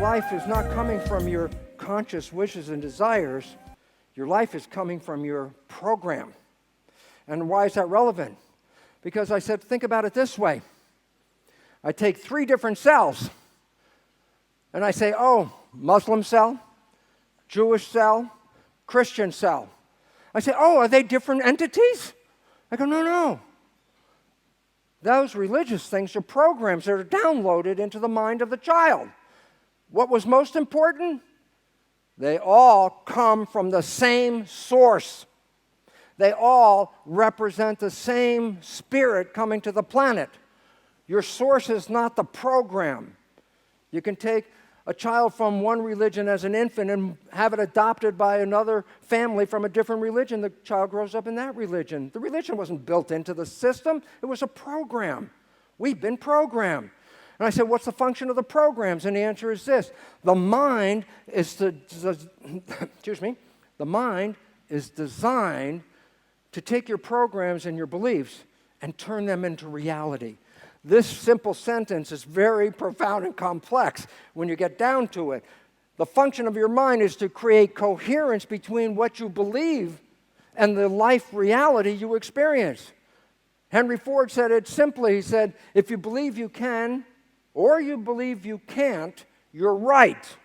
life is not coming from your conscious wishes and desires. Your life is coming from your program. And why is that relevant? Because I said, think about it this way. I take 3 different cells, and I say, oh, Muslim cell, Jewish cell, Christian cell. I say, oh, are they different entities? I go, no. Those religious things are programs that are downloaded into the mind of the child. What was most important? They all come from the same source. They all represent the same spirit coming to the planet. Your source is not the program. You can take a child from one religion as an infant and have it adopted by another family from a different religion. The child grows up in that religion. The religion wasn't built into the system. It was a program. We've been programmed. And I said, what's the function of the programs? And the answer is this. The mind is designed to take your programs and your beliefs and turn them into reality. This simple sentence is very profound and complex when you get down to it. The function of your mind is to create coherence between what you believe and the life reality you experience. Henry Ford said it simply. He said, if you believe you can or you believe you can't, you're right.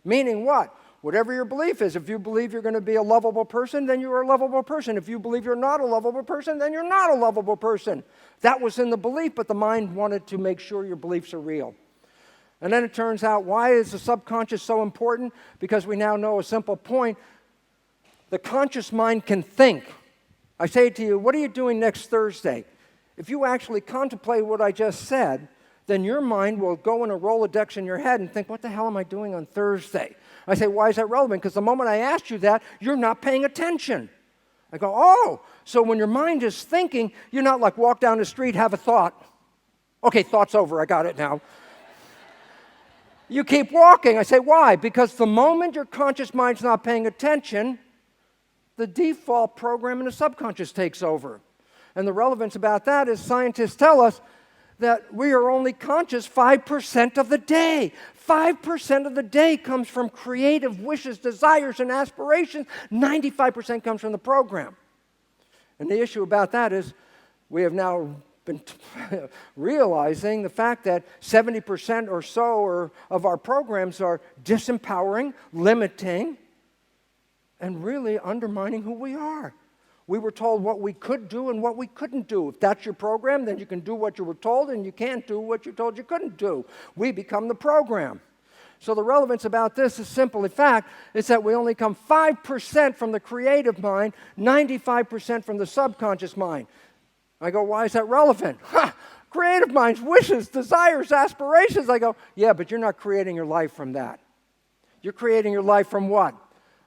Meaning what? Whatever your belief is, if you believe you're going to be a lovable person, then you're a lovable person. If you believe you're not a lovable person, then you're not a lovable person. That was in the belief, but the mind wanted to make sure your beliefs are real. And then it turns out, why is the subconscious so important? Because we now know a simple point. The conscious mind can think. I say to you, what are you doing next Thursday? If you actually contemplate what I just said, then your mind will go in a Rolodex in your head and think, what the hell am I doing on Thursday? I say, why is that relevant? Because the moment I asked you that, you're not paying attention. I go, oh, so when your mind is thinking, you're not like walk down the street, have a thought. Okay, thought's over, I got it now. You keep walking. I say, why? Because the moment your conscious mind's not paying attention, the default program in the subconscious takes over. And the relevance about that is scientists tell us that we are only conscious 5% of the day. 5% of the day comes from creative wishes, desires, and aspirations. 95% comes from the program. And the issue about that is we have now been realizing the fact that 70% or so of our programs are disempowering, limiting, and really undermining who we are. We were told what we could do and what we couldn't do. If that's your program, then you can do what you were told, and you can't do what you're told you couldn't do. We become the program. So the relevance about this is simple. In fact, it's that we only come 5% from the creative mind, 95% from the subconscious mind. I go, why is that relevant? Creative minds, wishes, desires, aspirations. I go, yeah, but you're not creating your life from that. You're creating your life from what?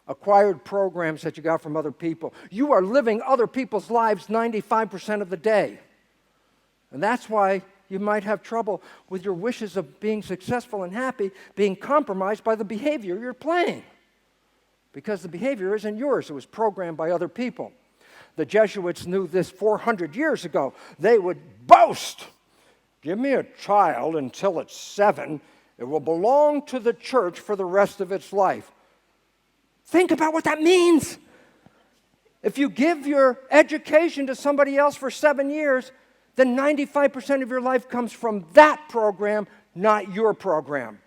Acquired programs that you got from other people. You are living other people's lives 95% of the day. And that's why you might have trouble with your wishes of being successful and happy being compromised by the behavior you're playing. Because the behavior isn't yours. It was programmed by other people. The Jesuits knew this 400 years ago. They would boast, give me a child until it's 7. It will belong to the church for the rest of its life. Think about what that means. If you give your education to somebody else for 7 years, then 95% of your life comes from that program, not your program.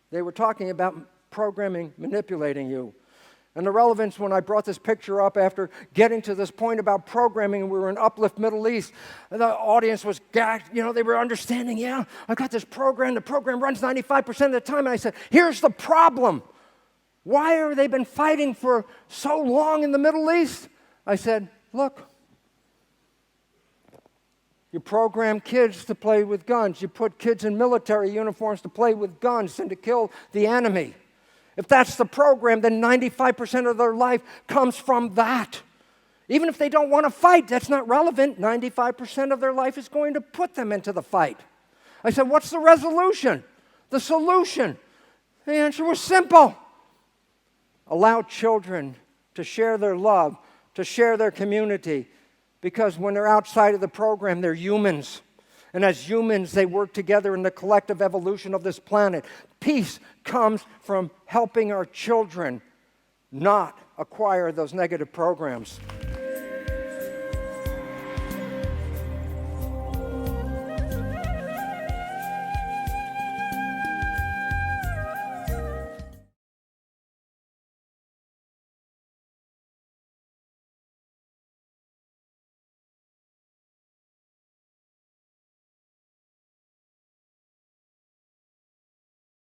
They were talking about programming, manipulating you. And the relevance when I brought this picture up after getting to this point about programming, and we were in UPLIFT Middle East, and the audience was gagged. They were understanding, yeah, I got this program. The program runs 95% of the time. And I said, here's the problem. Why have they been fighting for so long in the Middle East? I said, look, you program kids to play with guns. You put kids in military uniforms to play with guns and to kill the enemy. If that's the program, then 95% of their life comes from that. Even if they don't want to fight, that's not relevant. 95% of their life is going to put them into the fight. I said, what's the resolution? The solution? The answer was simple. Allow children to share their love, to share their community, because when they're outside of the program, they're humans. And as humans, they work together in the collective evolution of this planet. Peace comes from helping our children not acquire those negative programs.